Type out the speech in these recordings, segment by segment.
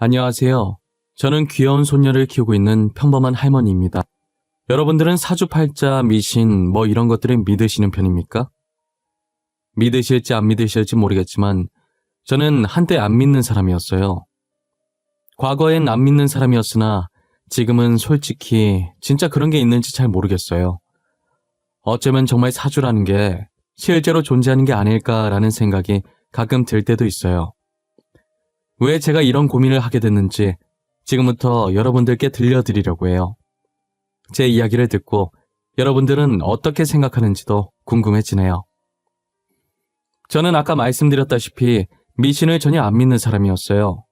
안녕하세요. 저는 귀여운 손녀를 키우고 있는 평범한 할머니입니다. 여러분들은 사주팔자, 미신, 이런 것들을 믿으시는 편입니까? 믿으실지 안 믿으실지 모르겠지만 저는 한때 안 믿는 사람이었어요. 과거엔 안 믿는 사람이었으나 지금은 솔직히 진짜 그런 게 있는지 잘 모르겠어요. 어쩌면 정말 사주라는 게 실제로 존재하는 게 아닐까라는 생각이 가끔 들 때도 있어요. 왜 제가 이런 고민을 하게 됐는지 지금부터 여러분들께 들려드리려고 해요. 제 이야기를 듣고 여러분들은 어떻게 생각하는지도 궁금해지네요. 저는 아까 말씀드렸다시피 미신을 전혀 안 믿는 사람이었어요.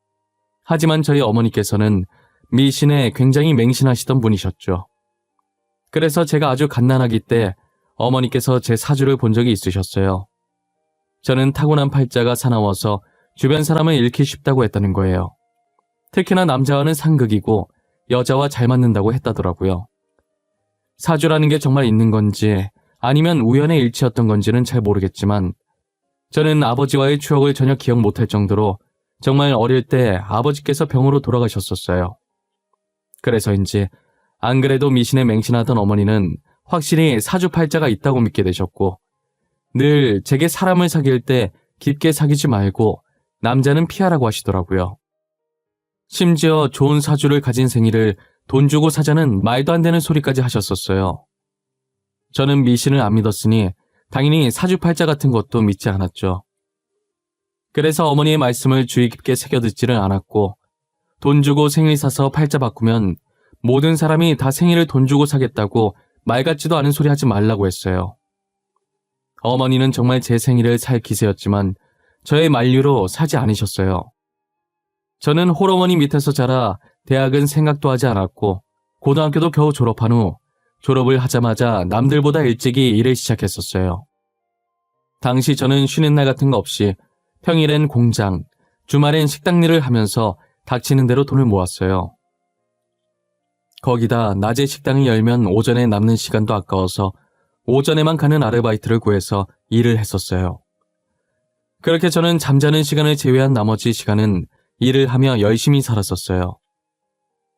하지만 저희 어머니께서는 미신에 굉장히 맹신하시던 분이셨죠. 그래서 제가 아주 갓난아기 때 어머니께서 제 사주를 본 적이 있으셨어요. 저는 타고난 팔자가 사나워서 주변 사람을 잃기 쉽다고 했다는 거예요. 특히나 남자와는 상극이고 여자와 잘 맞는다고 했다더라고요. 사주라는 게 정말 있는 건지 아니면 우연의 일치였던 건지는 잘 모르겠지만 저는 아버지와의 추억을 전혀 기억 못할 정도로 정말 어릴 때 아버지께서 병으로 돌아가셨었어요. 그래서인지 안 그래도 미신에 맹신하던 어머니는 확실히 사주팔자가 있다고 믿게 되셨고 늘 제게 사람을 사귈 때 깊게 사귀지 말고 남자는 피하라고 하시더라고요. 심지어 좋은 사주를 가진 생일을 돈 주고 사자는 말도 안 되는 소리까지 하셨었어요. 저는 미신을 안 믿었으니 당연히 사주팔자 같은 것도 믿지 않았죠. 그래서 어머니의 말씀을 주의 깊게 새겨듣지를 않았고 돈 주고 생일 사서 팔자 바꾸면 모든 사람이 다 생일을 돈 주고 사겠다고 말 같지도 않은 소리 하지 말라고 했어요. 어머니는 정말 제 생일을 살 기세였지만 저의 만류로 사지 않으셨어요. 저는 홀어머니 밑에서 자라 대학은 생각도 하지 않았고 고등학교도 겨우 졸업한 후 졸업을 하자마자 남들보다 일찍이 일을 시작했었어요. 당시 저는 쉬는 날 같은 거 없이 평일엔 공장, 주말엔 식당 일을 하면서 닥치는 대로 돈을 모았어요. 거기다 낮에 식당을 열면 오전에 남는 시간도 아까워서 오전에만 가는 아르바이트를 구해서 일을 했었어요. 그렇게 저는 잠자는 시간을 제외한 나머지 시간은 일을 하며 열심히 살았었어요.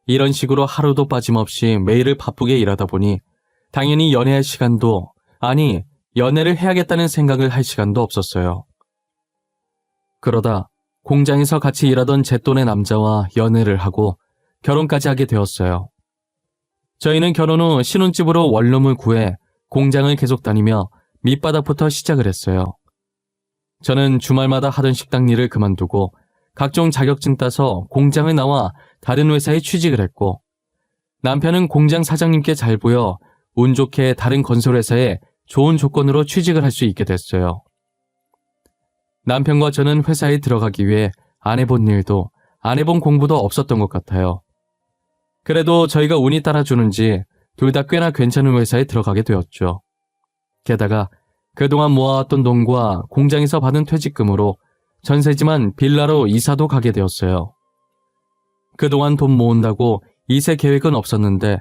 이런 식으로 하루도 빠짐없이 매일을 바쁘게 일하다 보니 당연히 연애할 시간도, 아니 연애를 해야겠다는 생각을 할 시간도 없었어요. 그러다 공장에서 같이 일하던 제 또래 남자와 연애를 하고 결혼까지 하게 되었어요. 저희는 결혼 후 신혼집으로 원룸을 구해 공장을 계속 다니며 밑바닥부터 시작을 했어요. 저는 주말마다 하던 식당 일을 그만두고 각종 자격증 따서 공장을 나와 다른 회사에 취직을 했고 남편은 공장 사장님께 잘 보여 운 좋게 다른 건설회사에 좋은 조건으로 취직을 할 수 있게 됐어요. 남편과 저는 회사에 들어가기 위해 안 해본 일도 안 해본 공부도 없었던 것 같아요. 그래도 저희가 운이 따라주는지 둘 다 꽤나 괜찮은 회사에 들어가게 되었죠. 게다가 그동안 모아왔던 돈과 공장에서 받은 퇴직금으로 전세지만 빌라로 이사도 가게 되었어요. 그동안 돈 모은다고 이세 계획은 없었는데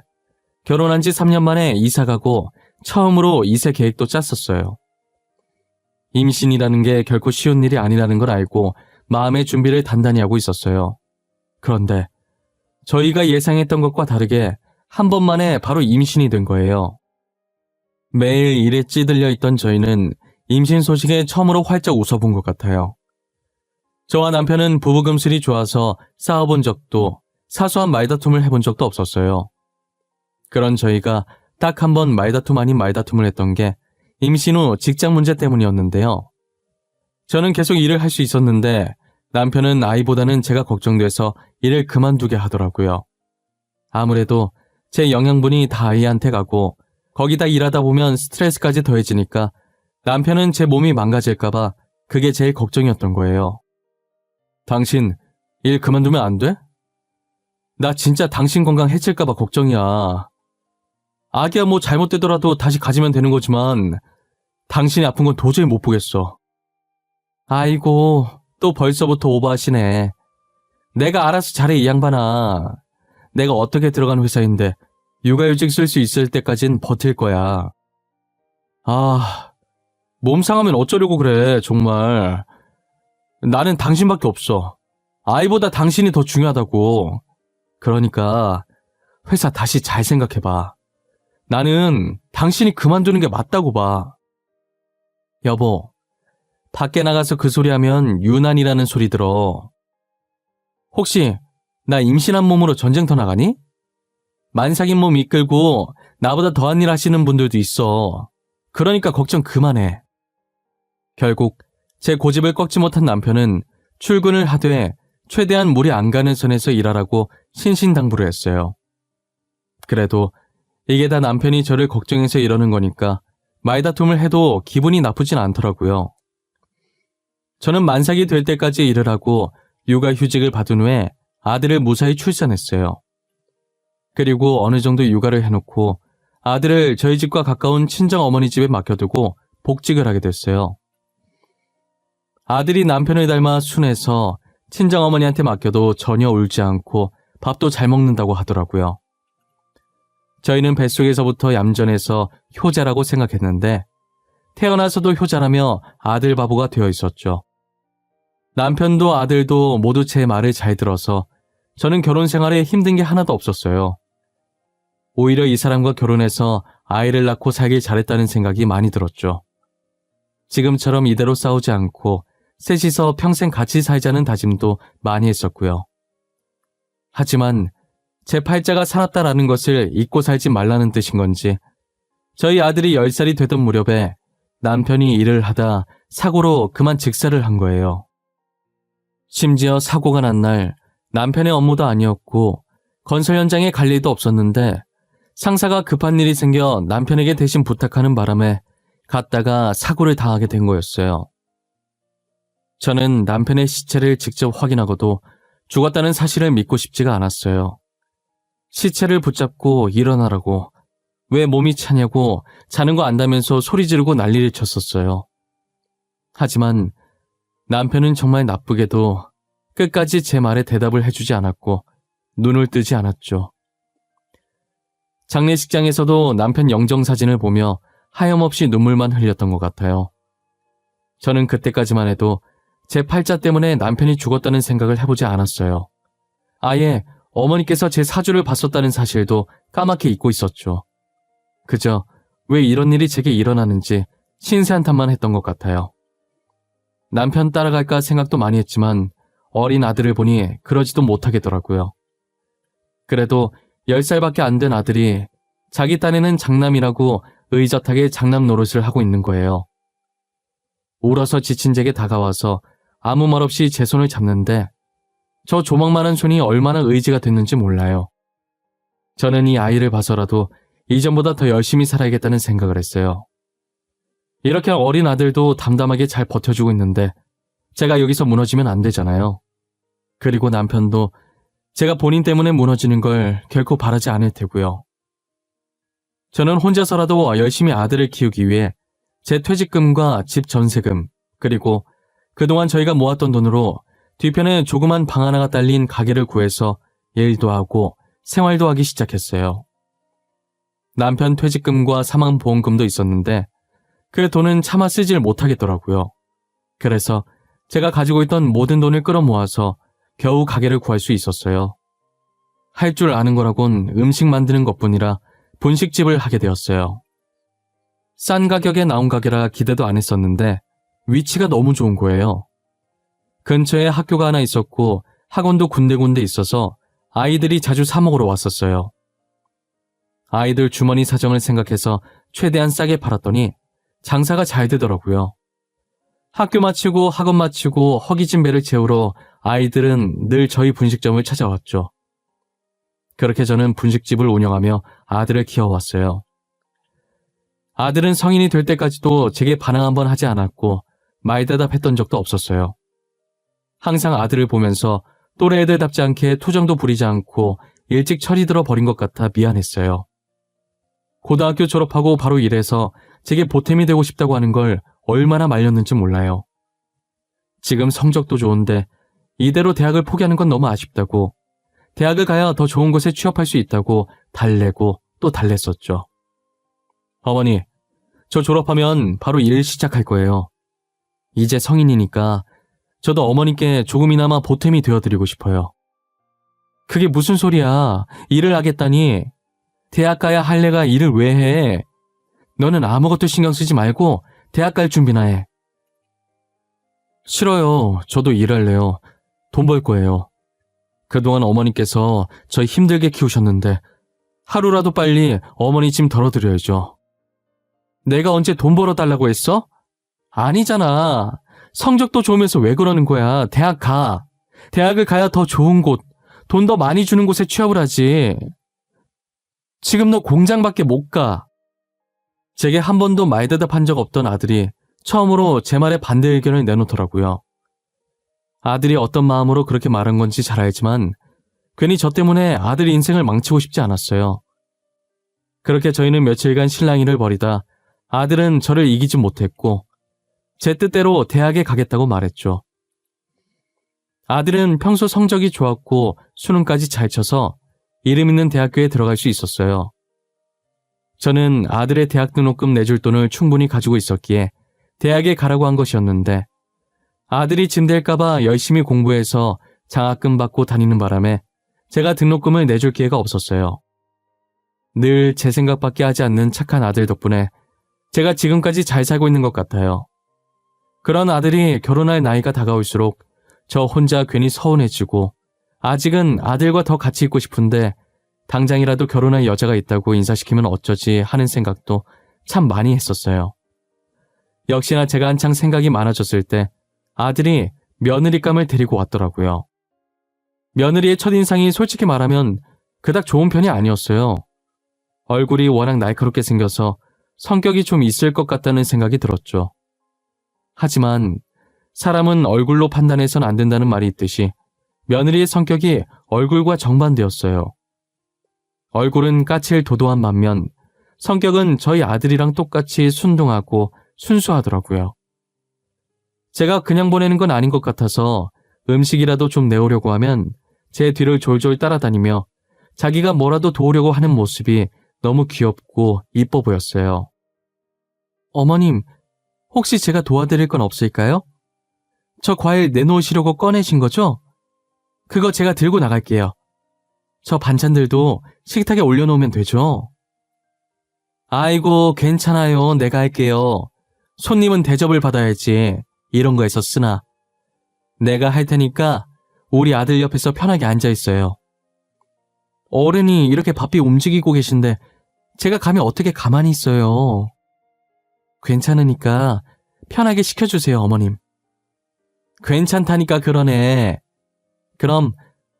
결혼한 지 3년 만에 이사 가고 처음으로 이세 계획도 짰었어요. 임신이라는 게 결코 쉬운 일이 아니라는 걸 알고 마음의 준비를 단단히 하고 있었어요. 그런데 저희가 예상했던 것과 다르게 한 번만에 바로 임신이 된 거예요. 매일 일에 찌들려 있던 저희는 임신 소식에 처음으로 활짝 웃어본 것 같아요. 저와 남편은 부부금슬이 좋아서 싸워본 적도 사소한 말다툼을 해본 적도 없었어요. 그런 저희가 딱 한 번 말다툼 아닌 말다툼을 했던 게 임신 후 직장 문제 때문이었는데요. 저는 계속 일을 할 수 있었는데 남편은 아이보다는 제가 걱정돼서 일을 그만두게 하더라고요. 아무래도 제 영양분이 다 아이한테 가고 거기다 일하다 보면 스트레스까지 더해지니까 남편은 제 몸이 망가질까봐 그게 제일 걱정이었던 거예요. 당신 일 그만두면 안 돼? 나 진짜 당신 건강 해칠까봐 걱정이야. 아기야 뭐 잘못되더라도 다시 가지면 되는 거지만 당신이 아픈 건 도저히 못 보겠어. 아이고 또 벌써부터 오버하시네. 내가 알아서 잘해 이 양반아. 내가 어떻게 들어간 회사인데 육아휴직 쓸 수 있을 때까진 버틸 거야. 아, 몸 상하면 어쩌려고 그래 정말. 나는 당신밖에 없어. 아이보다 당신이 더 중요하다고. 그러니까 회사 다시 잘 생각해봐. 나는 당신이 그만두는 게 맞다고 봐. 여보, 밖에 나가서 그 소리 하면 유난이라는 소리 들어. 혹시 나 임신한 몸으로 전쟁터 나가니? 만삭인 몸 이끌고 나보다 더한 일 하시는 분들도 있어. 그러니까 걱정 그만해. 결국 제 고집을 꺾지 못한 남편은 출근을 하되 최대한 무리 안 가는 선에서 일하라고 신신당부를 했어요. 그래도 이게 다 남편이 저를 걱정해서 이러는 거니까 말다툼을 해도 기분이 나쁘진 않더라고요. 저는 만삭이 될 때까지 일을 하고 육아휴직을 받은 후에 아들을 무사히 출산했어요. 그리고 어느 정도 육아를 해놓고 아들을 저희 집과 가까운 친정어머니 집에 맡겨두고 복직을 하게 됐어요. 아들이 남편을 닮아 순해서 친정어머니한테 맡겨도 전혀 울지 않고 밥도 잘 먹는다고 하더라고요. 저희는 뱃속에서부터 얌전해서 효자라고 생각했는데 태어나서도 효자라며 아들 바보가 되어 있었죠. 남편도 아들도 모두 제 말을 잘 들어서 저는 결혼 생활에 힘든 게 하나도 없었어요. 오히려 이 사람과 결혼해서 아이를 낳고 살길 잘했다는 생각이 많이 들었죠. 지금처럼 이대로 싸우지 않고 셋이서 평생 같이 살자는 다짐도 많이 했었고요. 하지만 제 팔자가 살았다라는 것을 잊고 살지 말라는 뜻인 건지 저희 아들이 10살이 되던 무렵에 남편이 일을 하다 사고로 그만 직사를 한 거예요. 심지어 사고가 난 날 남편의 업무도 아니었고 건설 현장에 갈 일도 없었는데 상사가 급한 일이 생겨 남편에게 대신 부탁하는 바람에 갔다가 사고를 당하게 된 거였어요. 저는 남편의 시체를 직접 확인하고도 죽었다는 사실을 믿고 싶지가 않았어요. 시체를 붙잡고 일어나라고, 왜 몸이 차냐고 자는 거 안다면서 소리 지르고 난리를 쳤었어요. 하지만 남편은 정말 나쁘게도 끝까지 제 말에 대답을 해주지 않았고 눈을 뜨지 않았죠. 장례식장에서도 남편 영정사진을 보며 하염없이 눈물만 흘렸던 것 같아요. 저는 그때까지만 해도 제 팔자 때문에 남편이 죽었다는 생각을 해보지 않았어요. 아예 어머니께서 제 사주를 봤었다는 사실도 까맣게 잊고 있었죠. 그저 왜 이런 일이 제게 일어나는지 신세한탄만 했던 것 같아요. 남편 따라갈까 생각도 많이 했지만 어린 아들을 보니 그러지도 못하겠더라고요. 그래도 10살밖에 안 된 아들이 자기 딴에는 장남이라고 의젓하게 장남 노릇을 하고 있는 거예요. 울어서 지친 제게 다가와서 아무 말 없이 제 손을 잡는데 저 조망만한 손이 얼마나 의지가 됐는지 몰라요. 저는 이 아이를 봐서라도 이전보다 더 열심히 살아야겠다는 생각을 했어요. 이렇게 어린 아들도 담담하게 잘 버텨주고 있는데 제가 여기서 무너지면 안 되잖아요. 그리고 남편도 제가 본인 때문에 무너지는 걸 결코 바라지 않을 테고요. 저는 혼자서라도 열심히 아들을 키우기 위해 제 퇴직금과 집 전세금, 그리고 그동안 저희가 모았던 돈으로 뒤편에 조그만 방 하나가 딸린 가게를 구해서 일도 하고 생활도 하기 시작했어요. 남편 퇴직금과 사망보험금도 있었는데 그 돈은 차마 쓰질 못하겠더라고요. 그래서 제가 가지고 있던 모든 돈을 끌어모아서 겨우 가게를 구할 수 있었어요. 할 줄 아는 거라곤 음식 만드는 것뿐이라 분식집을 하게 되었어요. 싼 가격에 나온 가게라 기대도 안 했었는데 위치가 너무 좋은 거예요. 근처에 학교가 하나 있었고 학원도 군데군데 있어서 아이들이 자주 사 먹으러 왔었어요. 아이들 주머니 사정을 생각해서 최대한 싸게 팔았더니 장사가 잘 되더라고요. 학교 마치고 학원 마치고 허기진 배를 채우러 아이들은 늘 저희 분식점을 찾아왔죠. 그렇게 저는 분식집을 운영하며 아들을 키워왔어요. 아들은 성인이 될 때까지도 제게 반항 한번 하지 않았고 말대답했던 적도 없었어요. 항상 아들을 보면서 또래 애들답지 않게 투정도 부리지 않고 일찍 철이 들어 버린 것 같아 미안했어요. 고등학교 졸업하고 바로 일해서 제게 보탬이 되고 싶다고 하는 걸 얼마나 말렸는지 몰라요. 지금 성적도 좋은데 이대로 대학을 포기하는 건 너무 아쉽다고, 대학을 가야 더 좋은 곳에 취업할 수 있다고 달래고 또 달랬었죠. 어머니, 저 졸업하면 바로 일 시작할 거예요. 이제 성인이니까 저도 어머니께 조금이나마 보탬이 되어드리고 싶어요. 그게 무슨 소리야. 일을 하겠다니. 대학 가야 할 애가 일을 왜 해? 너는 아무것도 신경 쓰지 말고 대학 갈 준비나 해. 싫어요. 저도 일할래요. 돈 벌 거예요. 그동안 어머니께서 저 힘들게 키우셨는데 하루라도 빨리 어머니 짐 덜어드려야죠. 내가 언제 돈 벌어달라고 했어? 아니잖아. 성적도 좋으면서 왜 그러는 거야. 대학 가. 대학을 가야 더 좋은 곳, 돈 더 많이 주는 곳에 취업을 하지. 지금 너 공장밖에 못 가. 제게 한 번도 말대답한 적 없던 아들이 처음으로 제 말에 반대 의견을 내놓더라고요. 아들이 어떤 마음으로 그렇게 말한 건지 잘 알지만 괜히 저 때문에 아들 인생을 망치고 싶지 않았어요. 그렇게 저희는 며칠간 실랑이를 벌이다 아들은 저를 이기지 못했고 제 뜻대로 대학에 가겠다고 말했죠. 아들은 평소 성적이 좋았고 수능까지 잘 쳐서 이름 있는 대학교에 들어갈 수 있었어요. 저는 아들의 대학 등록금 내줄 돈을 충분히 가지고 있었기에 대학에 가라고 한 것이었는데 아들이 짐될까봐 열심히 공부해서 장학금 받고 다니는 바람에 제가 등록금을 내줄 기회가 없었어요. 늘 제 생각밖에 하지 않는 착한 아들 덕분에 제가 지금까지 잘 살고 있는 것 같아요. 그런 아들이 결혼할 나이가 다가올수록 저 혼자 괜히 서운해지고 아직은 아들과 더 같이 있고 싶은데 당장이라도 결혼할 여자가 있다고 인사시키면 어쩌지 하는 생각도 참 많이 했었어요. 역시나 제가 한창 생각이 많아졌을 때 아들이 며느리감을 데리고 왔더라고요. 며느리의 첫인상이 솔직히 말하면 그닥 좋은 편이 아니었어요. 얼굴이 워낙 날카롭게 생겨서 성격이 좀 있을 것 같다는 생각이 들었죠. 하지만 사람은 얼굴로 판단해선 안 된다는 말이 있듯이 며느리의 성격이 얼굴과 정반대였어요. 얼굴은 까칠 도도한 반면 성격은 저희 아들이랑 똑같이 순둥하고 순수하더라고요. 제가 그냥 보내는 건 아닌 것 같아서 음식이라도 좀 내오려고 하면 제 뒤를 졸졸 따라다니며 자기가 뭐라도 도우려고 하는 모습이 너무 귀엽고 이뻐 보였어요. 어머님, 혹시 제가 도와드릴 건 없을까요? 저 과일 내놓으시려고 꺼내신 거죠? 그거 제가 들고 나갈게요. 저 반찬들도 식탁에 올려놓으면 되죠? 아이고, 괜찮아요. 내가 할게요. 손님은 대접을 받아야지. 이런 거에서 쓰나. 내가 할 테니까 우리 아들 옆에서 편하게 앉아있어요. 어른이 이렇게 바삐 움직이고 계신데 제가 감히 어떻게 가만히 있어요. 괜찮으니까 편하게 시켜주세요, 어머님. 괜찮다니까 그러네. 그럼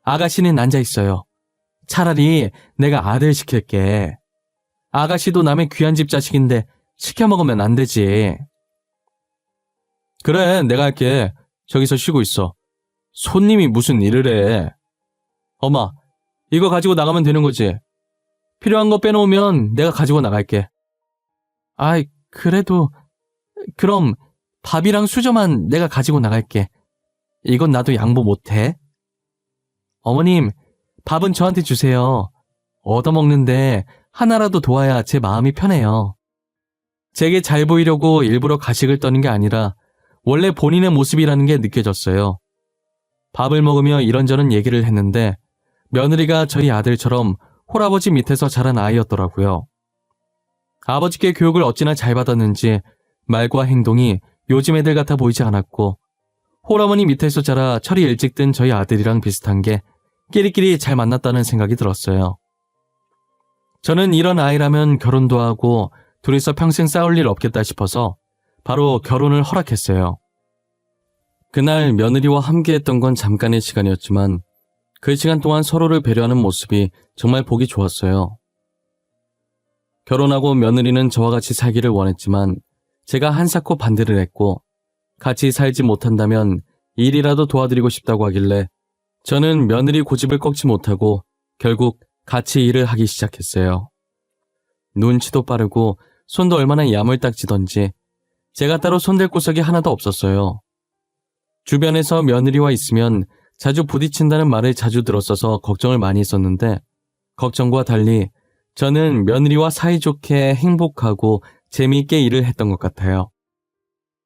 아가씨는 앉아있어요. 차라리 내가 아들 시킬게. 아가씨도 남의 귀한 집 자식인데 시켜 먹으면 안 되지. 그래, 내가 할게. 저기서 쉬고 있어. 손님이 무슨 일을 해. 엄마, 이거 가지고 나가면 되는 거지. 필요한 거 빼놓으면 내가 가지고 나갈게. 아이, 그래도 그럼 밥이랑 수저만 내가 가지고 나갈게. 이건 나도 양보 못해. 어머님, 밥은 저한테 주세요. 얻어먹는데 하나라도 도와야 제 마음이 편해요. 제게 잘 보이려고 일부러 가식을 떠는 게 아니라 원래 본인의 모습이라는 게 느껴졌어요. 밥을 먹으며 이런저런 얘기를 했는데 며느리가 저희 아들처럼 홀아버지 밑에서 자란 아이였더라고요. 아버지께 교육을 어찌나 잘 받았는지 말과 행동이 요즘 애들 같아 보이지 않았고 홀어머니 밑에서 자라 철이 일찍 든 저희 아들이랑 비슷한 게 끼리끼리 잘 만났다는 생각이 들었어요. 저는 이런 아이라면 결혼도 하고 둘이서 평생 싸울 일 없겠다 싶어서 바로 결혼을 허락했어요. 그날 며느리와 함께했던 건 잠깐의 시간이었지만 그 시간 동안 서로를 배려하는 모습이 정말 보기 좋았어요. 결혼하고 며느리는 저와 같이 살기를 원했지만 제가 한사코 반대를 했고 같이 살지 못한다면 일이라도 도와드리고 싶다고 하길래 저는 며느리 고집을 꺾지 못하고 결국 같이 일을 하기 시작했어요. 눈치도 빠르고 손도 얼마나 야물딱지던지 제가 따로 손댈 구석이 하나도 없었어요. 주변에서 며느리와 있으면 자주 부딪힌다는 말을 자주 들었어서 걱정을 많이 했었는데 걱정과 달리 저는 며느리와 사이좋게 행복하고 재미있게 일을 했던 것 같아요.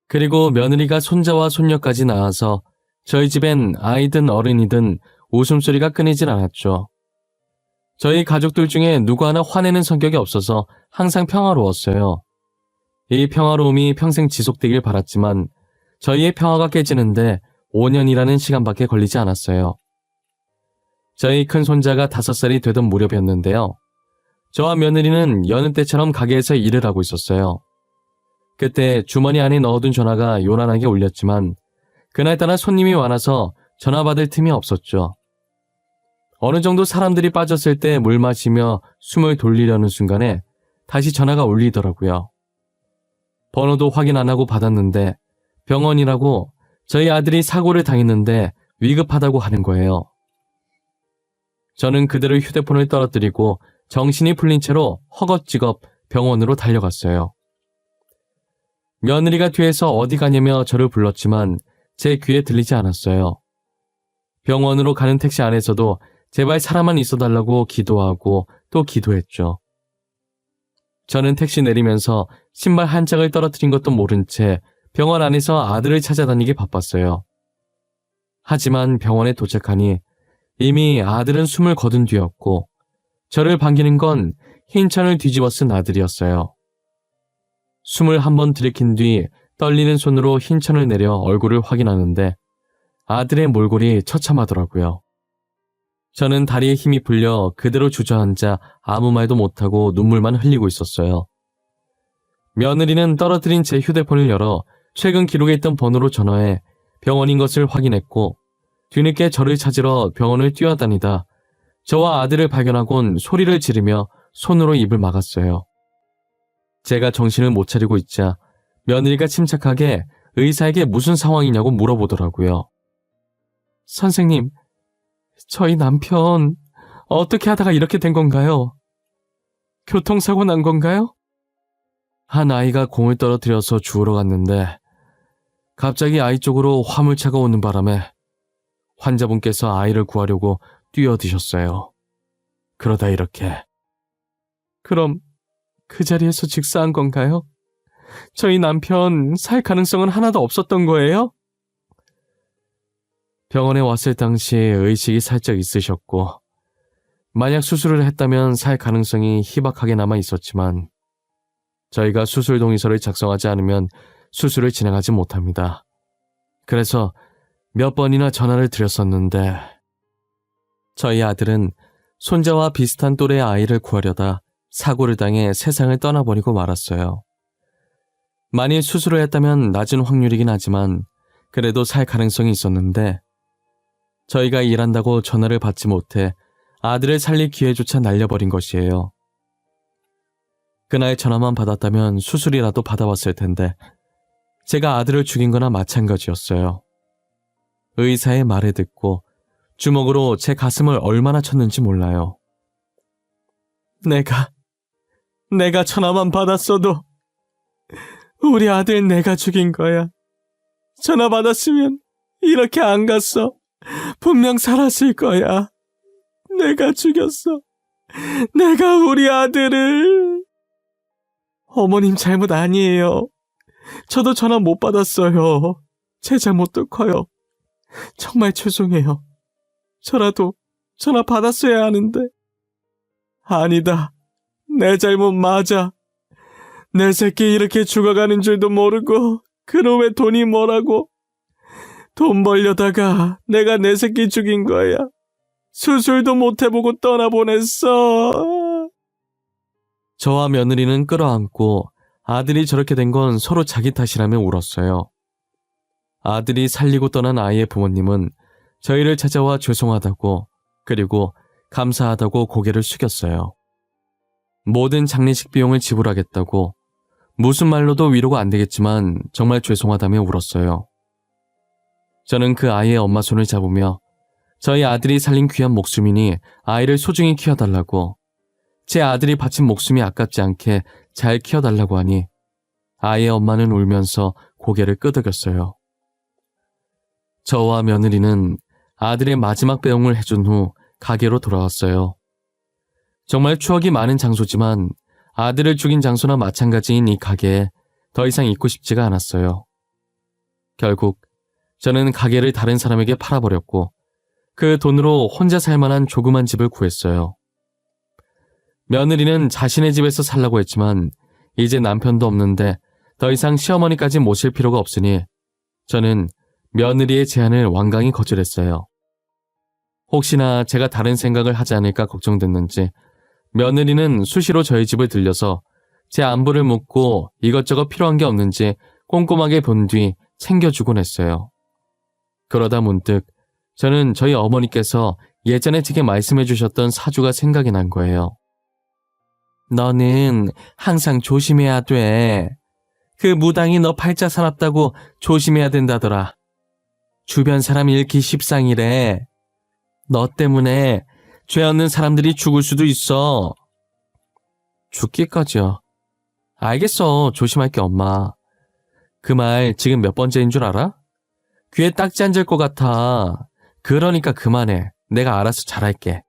그리고 며느리가 손자와 손녀까지 낳아서 저희 집엔 아이든 어른이든 웃음소리가 끊이질 않았죠. 저희 가족들 중에 누구 하나 화내는 성격이 없어서 항상 평화로웠어요. 이 평화로움이 평생 지속되길 바랐지만 저희의 평화가 깨지는데 5년이라는 시간밖에 걸리지 않았어요. 저희 큰 손자가 5살이 되던 무렵이었는데요. 저와 며느리는 여느 때처럼 가게에서 일을 하고 있었어요. 그때 주머니 안에 넣어둔 전화가 요란하게 울렸지만 그날따라 손님이 많아서 전화 받을 틈이 없었죠. 어느 정도 사람들이 빠졌을 때 물 마시며 숨을 돌리려는 순간에 다시 전화가 울리더라고요. 번호도 확인 안 하고 받았는데 병원이라고 저희 아들이 사고를 당했는데 위급하다고 하는 거예요. 저는 그대로 휴대폰을 떨어뜨리고 정신이 풀린 채로 허겁지겁 병원으로 달려갔어요. 며느리가 뒤에서 어디 가냐며 저를 불렀지만 제 귀에 들리지 않았어요. 병원으로 가는 택시 안에서도 제발 사람만 있어달라고 기도하고 또 기도했죠. 저는 택시 내리면서 신발 한 짝을 떨어뜨린 것도 모른 채 병원 안에서 아들을 찾아다니기 바빴어요. 하지만 병원에 도착하니 이미 아들은 숨을 거둔 뒤였고 저를 반기는 건 흰천을 뒤집어 쓴 아들이었어요. 숨을 한번 들이킨 뒤 떨리는 손으로 흰천을 내려 얼굴을 확인하는데 아들의 몰골이 처참하더라고요. 저는 다리에 힘이 풀려 그대로 주저앉아 아무 말도 못하고 눈물만 흘리고 있었어요. 며느리는 떨어뜨린 제 휴대폰을 열어 최근 기록에 있던 번호로 전화해 병원인 것을 확인했고 뒤늦게 저를 찾으러 병원을 뛰어다니다 저와 아들을 발견하곤 소리를 지르며 손으로 입을 막았어요. 제가 정신을 못 차리고 있자 며느리가 침착하게 의사에게 무슨 상황이냐고 물어보더라고요. 선생님, 저희 남편 어떻게 하다가 이렇게 된 건가요? 교통사고 난 건가요? 한 아이가 공을 떨어뜨려서 주우러 갔는데 갑자기 아이 쪽으로 화물차가 오는 바람에 환자분께서 아이를 구하려고 뛰어드셨어요. 그러다 이렇게. 그럼 그 자리에서 직사한 건가요? 저희 남편 살 가능성은 하나도 없었던 거예요? 병원에 왔을 당시 의식이 살짝 있으셨고 만약 수술을 했다면 살 가능성이 희박하게 남아 있었지만 저희가 수술 동의서를 작성하지 않으면 수술을 진행하지 못합니다. 그래서 몇 번이나 전화를 드렸었는데 저희 아들은 손자와 비슷한 또래의 아이를 구하려다 사고를 당해 세상을 떠나버리고 말았어요. 만일 수술을 했다면 낮은 확률이긴 하지만 그래도 살 가능성이 있었는데 저희가 일한다고 전화를 받지 못해 아들을 살릴 기회조차 날려버린 것이에요. 그날 전화만 받았다면 수술이라도 받아왔을 텐데 제가 아들을 죽인 거나 마찬가지였어요. 의사의 말을 듣고 주먹으로 제 가슴을 얼마나 쳤는지 몰라요. 내가 전화만 받았어도 우리 아들 내가 죽인 거야. 전화 받았으면 이렇게 안 갔어. 분명 살았을 거야. 내가 죽였어. 내가 우리 아들을. 어머님 잘못 아니에요. 저도 전화 못 받았어요. 제 잘못도 커요. 정말 죄송해요. 저라도 전화 받았어야 하는데. 아니다. 내 잘못 맞아. 내 새끼 이렇게 죽어가는 줄도 모르고 그놈의 돈이 뭐라고. 돈 벌려다가 내가 내 새끼 죽인 거야. 수술도 못 해보고 떠나보냈어. 저와 며느리는 끌어안고 아들이 저렇게 된 건 서로 자기 탓이라며 울었어요. 아들이 살리고 떠난 아이의 부모님은 저희를 찾아와 죄송하다고 그리고 감사하다고 고개를 숙였어요. 모든 장례식 비용을 지불하겠다고 무슨 말로도 위로가 안 되겠지만 정말 죄송하다며 울었어요. 저는 그 아이의 엄마 손을 잡으며 저희 아들이 살린 귀한 목숨이니 아이를 소중히 키워달라고 제 아들이 바친 목숨이 아깝지 않게 잘 키워달라고 하니 아이의 엄마는 울면서 고개를 끄덕였어요. 저와 며느리는 아들의 마지막 배웅을 해준 후 가게로 돌아왔어요. 정말 추억이 많은 장소지만 아들을 죽인 장소나 마찬가지인 이 가게에 더 이상 있고 싶지가 않았어요. 결국 저는 가게를 다른 사람에게 팔아버렸고 그 돈으로 혼자 살 만한 조그만 집을 구했어요. 며느리는 자신의 집에서 살라고 했지만 이제 남편도 없는데 더 이상 시어머니까지 모실 필요가 없으니 저는 며느리의 제안을 완강히 거절했어요. 혹시나 제가 다른 생각을 하지 않을까 걱정됐는지 며느리는 수시로 저희 집을 들려서 제 안부를 묻고 이것저것 필요한 게 없는지 꼼꼼하게 본 뒤 챙겨주곤 했어요. 그러다 문득 저는 저희 어머니께서 예전에 제게 말씀해 주셨던 사주가 생각이 난 거예요. 너는 항상 조심해야 돼. 그 무당이 너 팔자 사납다고 조심해야 된다더라. 주변 사람 잃기 십상이래. 너 때문에 죄 없는 사람들이 죽을 수도 있어. 죽기까지요. 알겠어. 조심할게 엄마. 그 말 지금 몇 번째인 줄 알아? 귀에 딱지 앉을 것 같아. 그러니까 그만해. 내가 알아서 잘할게.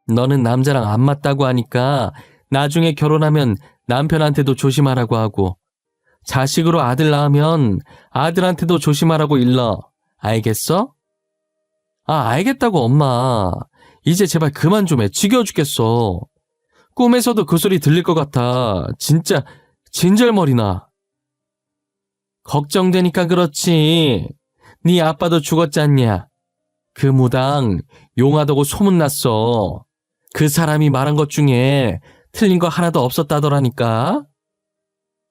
너는 남자랑 안 맞다고 하니까 나중에 결혼하면 남편한테도 조심하라고 하고 자식으로 아들 낳으면 아들한테도 조심하라고 일러. 알겠어? 알겠다고 엄마. 이제 제발 그만 좀 해. 지겨워 죽겠어. 꿈에서도 그 소리 들릴 것 같아. 진짜 진절머리나. 걱정되니까 그렇지. 네 아빠도 죽었잖냐. 그 무당 용하다고 소문났어. 그 사람이 말한 것 중에 틀린 거 하나도 없었다더라니까.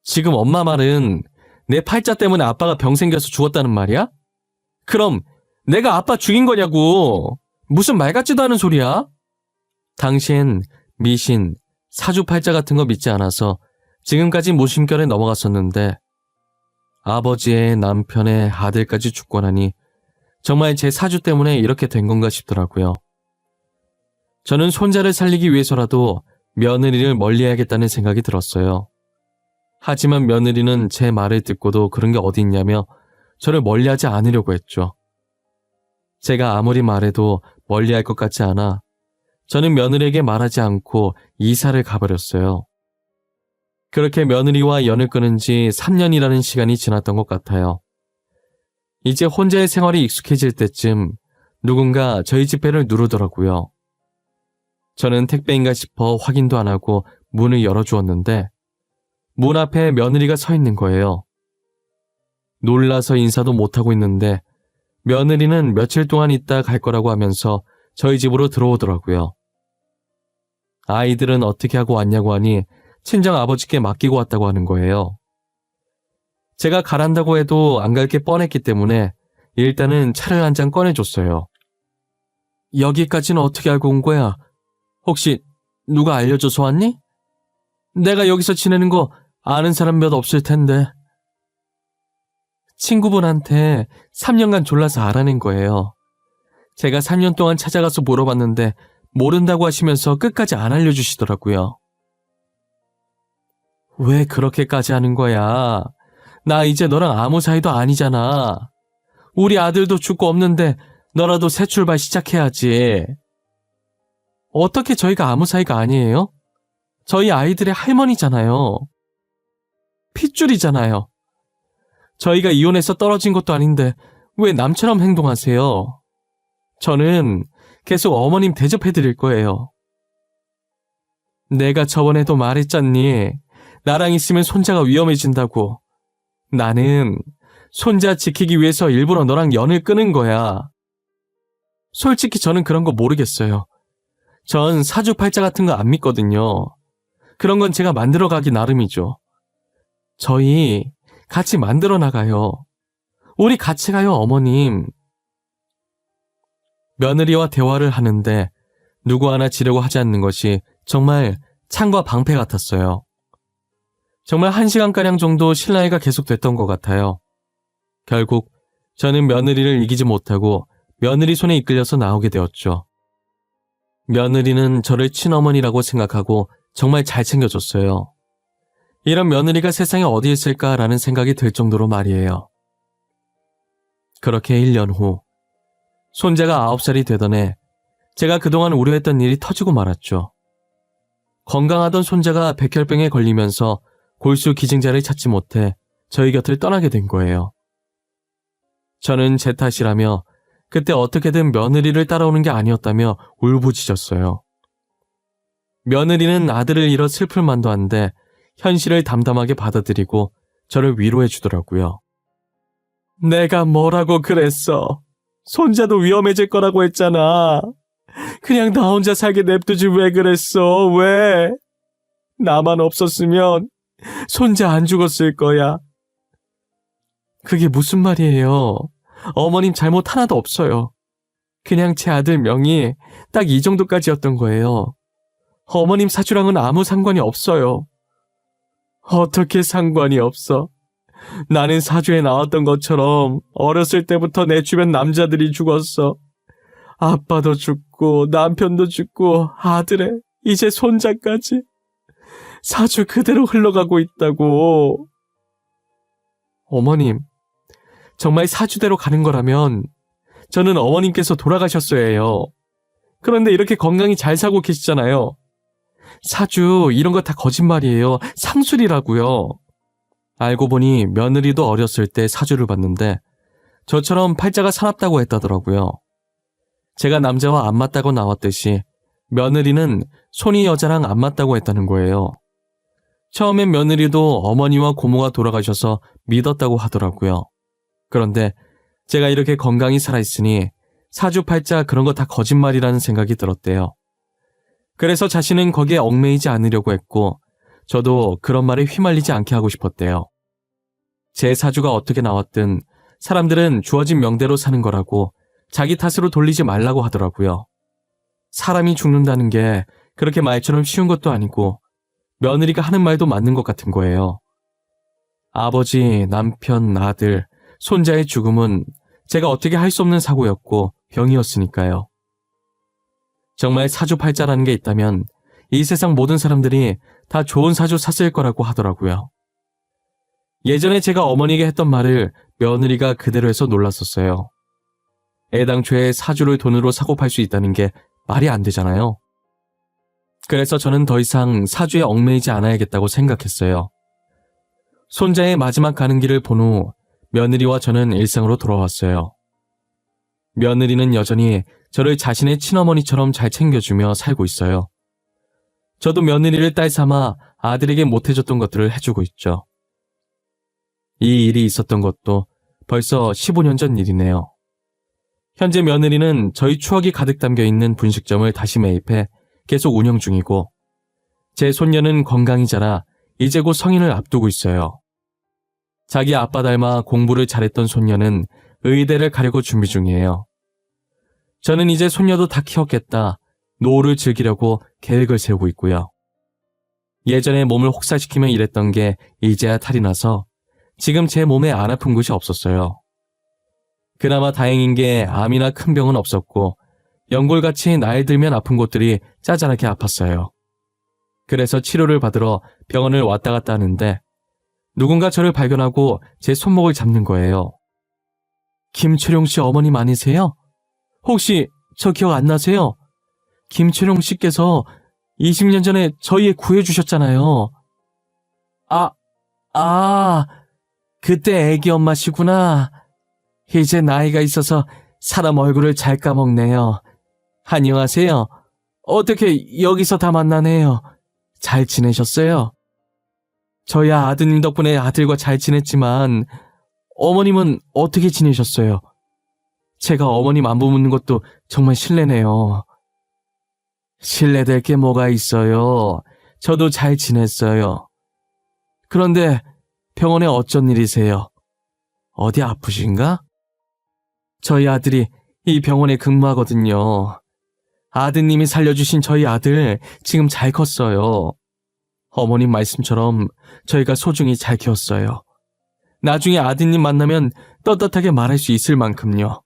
지금 엄마 말은 내 팔자 때문에 아빠가 병 생겨서 죽었다는 말이야? 그럼 내가 아빠 죽인 거냐고. 무슨 말 같지도 않은 소리야? 당시엔 미신, 사주팔자 같은 거 믿지 않아서 지금까지 무심결에 넘어갔었는데 아버지의 남편의 아들까지 죽고 나니 정말 제 사주 때문에 이렇게 된 건가 싶더라고요. 저는 손자를 살리기 위해서라도 며느리를 멀리해야겠다는 생각이 들었어요. 하지만 며느리는 제 말을 듣고도 그런 게 어디 있냐며 저를 멀리하지 않으려고 했죠. 제가 아무리 말해도 멀리할 것 같지 않아 저는 며느리에게 말하지 않고 이사를 가버렸어요. 그렇게 며느리와 연을 끊은 지 3년이라는 시간이 지났던 것 같아요. 이제 혼자의 생활이 익숙해질 때쯤 누군가 저희 집 배를 누르더라고요. 저는 택배인가 싶어 확인도 안 하고 문을 열어주었는데 문 앞에 며느리가 서 있는 거예요. 놀라서 인사도 못하고 있는데 며느리는 며칠 동안 있다 갈 거라고 하면서 저희 집으로 들어오더라고요. 아이들은 어떻게 하고 왔냐고 하니 친정 아버지께 맡기고 왔다고 하는 거예요. 제가 가란다고 해도 안 갈 게 뻔했기 때문에 일단은 차를 한 잔 꺼내줬어요. 여기까지는 어떻게 알고 온 거야? 혹시 누가 알려줘서 왔니? 내가 여기서 지내는 거 아는 사람 몇 없을 텐데. 친구분한테 3년간 졸라서 알아낸 거예요. 제가 3년 동안 찾아가서 물어봤는데 모른다고 하시면서 끝까지 안 알려주시더라고요. 왜 그렇게까지 하는 거야? 나 이제 너랑 아무 사이도 아니잖아. 우리 아들도 죽고 없는데 너라도 새 출발 시작해야지. 어떻게 저희가 아무 사이가 아니에요? 저희 아이들의 할머니잖아요. 핏줄이잖아요. 저희가 이혼해서 떨어진 것도 아닌데 왜 남처럼 행동하세요? 저는 계속 어머님 대접해드릴 거예요. 내가 저번에도 말했잖니. 나랑 있으면 손자가 위험해진다고. 나는 손자 지키기 위해서 일부러 너랑 연을 끊은 거야. 솔직히 저는 그런 거 모르겠어요. 전 사주팔자 같은 거 안 믿거든요. 그런 건 제가 만들어가기 나름이죠. 저희 같이 만들어 나가요. 우리 같이 가요, 어머님. 며느리와 대화를 하는데 누구 하나 지려고 하지 않는 것이 정말 창과 방패 같았어요. 정말 1시간가량 정도 실랑이가 계속됐던 것 같아요. 결국 저는 며느리를 이기지 못하고 며느리 손에 이끌려서 나오게 되었죠. 며느리는 저를 친어머니라고 생각하고 정말 잘 챙겨줬어요. 이런 며느리가 세상에 어디 있을까라는 생각이 들 정도로 말이에요. 그렇게 1년 후 손자가 9살이 되던 해 제가 그동안 우려했던 일이 터지고 말았죠. 건강하던 손자가 백혈병에 걸리면서 골수 기증자를 찾지 못해 저희 곁을 떠나게 된 거예요. 저는 제 탓이라며 그때 어떻게든 며느리를 따라오는 게 아니었다며 울부짖었어요. 며느리는 아들을 잃어 슬플 만도 한데 현실을 담담하게 받아들이고 저를 위로해 주더라고요. 내가 뭐라고 그랬어. 손자도 위험해질 거라고 했잖아. 그냥 나 혼자 살게 냅두지 왜 그랬어? 왜? 나만 없었으면 손자 안 죽었을 거야. 그게 무슨 말이에요? 어머님 잘못 하나도 없어요. 그냥 제 아들 명이 딱 이 정도까지였던 거예요. 어머님 사주랑은 아무 상관이 없어요. 어떻게 상관이 없어? 나는 사주에 나왔던 것처럼 어렸을 때부터 내 주변 남자들이 죽었어. 아빠도 죽고 남편도 죽고 아들에 이제 손자까지. 사주 그대로 흘러가고 있다고. 어머님, 정말 사주대로 가는 거라면 저는 어머님께서 돌아가셨어야 해요. 그런데 이렇게 건강히 잘 사고 계시잖아요. 사주 이런 거 다 거짓말이에요. 상술이라고요. 알고 보니 며느리도 어렸을 때 사주를 봤는데 저처럼 팔자가 사납다고 했다더라고요. 제가 남자와 안 맞다고 나왔듯이 며느리는 손이 여자랑 안 맞다고 했다는 거예요. 처음엔 며느리도 어머니와 고모가 돌아가셔서 믿었다고 하더라고요. 그런데 제가 이렇게 건강히 살아있으니 사주팔자 그런 거 다 거짓말이라는 생각이 들었대요. 그래서 자신은 거기에 얽매이지 않으려고 했고 저도 그런 말에 휘말리지 않게 하고 싶었대요. 제 사주가 어떻게 나왔든 사람들은 주어진 명대로 사는 거라고 자기 탓으로 돌리지 말라고 하더라고요. 사람이 죽는다는 게 그렇게 말처럼 쉬운 것도 아니고 며느리가 하는 말도 맞는 것 같은 거예요. 아버지, 남편, 아들, 손자의 죽음은 제가 어떻게 할 수 없는 사고였고 병이었으니까요. 정말 사주팔자라는 게 있다면 이 세상 모든 사람들이 다 좋은 사주 샀을 거라고 하더라고요. 예전에 제가 어머니에게 했던 말을 며느리가 그대로 해서 놀랐었어요. 애당초에 사주를 돈으로 사고 팔 수 있다는 게 말이 안 되잖아요. 그래서 저는 더 이상 사주에 얽매이지 않아야겠다고 생각했어요. 손자의 마지막 가는 길을 본 후 며느리와 저는 일상으로 돌아왔어요. 며느리는 여전히 저를 자신의 친어머니처럼 잘 챙겨주며 살고 있어요. 저도 며느리를 딸 삼아 아들에게 못해줬던 것들을 해주고 있죠. 이 일이 있었던 것도 벌써 15년 전 일이네요. 현재 며느리는 저희 추억이 가득 담겨있는 분식점을 다시 매입해 계속 운영 중이고 제 손녀는 건강히 자라 이제 곧 성인을 앞두고 있어요. 자기 아빠 닮아 공부를 잘했던 손녀는 의대를 가려고 준비 중이에요. 저는 이제 손녀도 다 키웠겠다, 노후를 즐기려고 계획을 세우고 있고요. 예전에 몸을 혹사시키며 일했던 게 이제야 탈이 나서 지금 제 몸에 안 아픈 곳이 없었어요. 그나마 다행인 게 암이나 큰 병은 없었고 연골같이 나이 들면 아픈 곳들이 짜잘하게 아팠어요. 그래서 치료를 받으러 병원을 왔다 갔다 하는데 누군가 저를 발견하고 제 손목을 잡는 거예요. 김철용 씨 어머님 아니세요? 혹시 저 기억 안 나세요? 김철용 씨께서 20년 전에 저희 애 구해주셨잖아요. 그때 애기 엄마시구나. 이제 나이가 있어서 사람 얼굴을 잘 까먹네요. 안녕하세요. 어떻게 여기서 다 만나네요. 잘 지내셨어요? 저희 아드님 덕분에 아들과 잘 지냈지만 어머님은 어떻게 지내셨어요? 제가 어머님 안부 묻는 것도 정말 실례네요. 실례될 게 뭐가 있어요. 저도 잘 지냈어요. 그런데 병원에 어쩐 일이세요? 어디 아프신가? 저희 아들이 이 병원에 근무하거든요. 아드님이 살려주신 저희 아들 지금 잘 컸어요. 어머님 말씀처럼 저희가 소중히 잘 키웠어요. 나중에 아드님 만나면 떳떳하게 말할 수 있을 만큼요.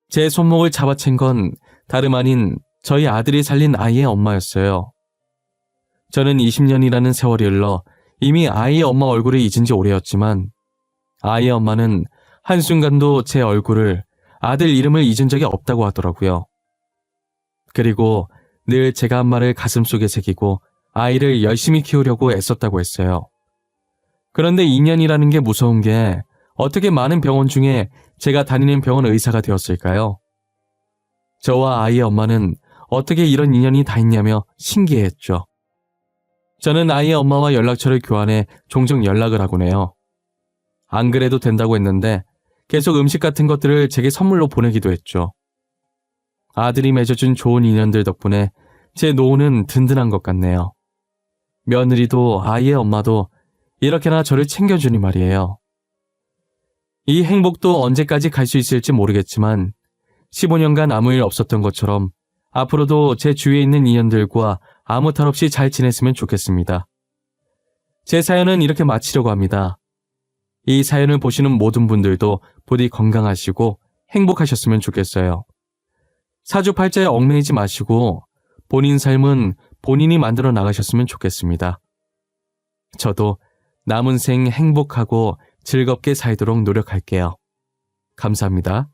제 손목을 잡아챈 건 다름 아닌 저희 아들이 살린 아이의 엄마였어요. 저는 20년이라는 세월이 흘러 이미 아이의 엄마 얼굴을 잊은 지 오래였지만 아이의 엄마는 한순간도 제 얼굴을, 아들 이름을 잊은 적이 없다고 하더라고요. 그리고 늘 제가 한 말을 가슴속에 새기고 아이를 열심히 키우려고 애썼다고 했어요. 그런데 인연이라는 게 무서운 게 어떻게 많은 병원 중에 제가 다니는 병원 의사가 되었을까요? 저와 아이의 엄마는 어떻게 이런 인연이 다 있냐며 신기해했죠. 저는 아이의 엄마와 연락처를 교환해 종종 연락을 하곤 해요. 안 그래도 된다고 했는데 계속 음식 같은 것들을 제게 선물로 보내기도 했죠. 아들이 맺어준 좋은 인연들 덕분에 제 노후는 든든한 것 같네요. 며느리도 아이의 엄마도 이렇게나 저를 챙겨주니 말이에요. 이 행복도 언제까지 갈 수 있을지 모르겠지만 15년간 아무 일 없었던 것처럼 앞으로도 제 주위에 있는 인연들과 아무 탈 없이 잘 지냈으면 좋겠습니다. 제 사연은 이렇게 마치려고 합니다. 이 사연을 보시는 모든 분들도 부디 건강하시고 행복하셨으면 좋겠어요. 사주팔자에 얽매이지 마시고 본인 삶은 본인이 만들어 나가셨으면 좋겠습니다. 저도 남은 생 행복하고 즐겁게 살도록 노력할게요. 감사합니다.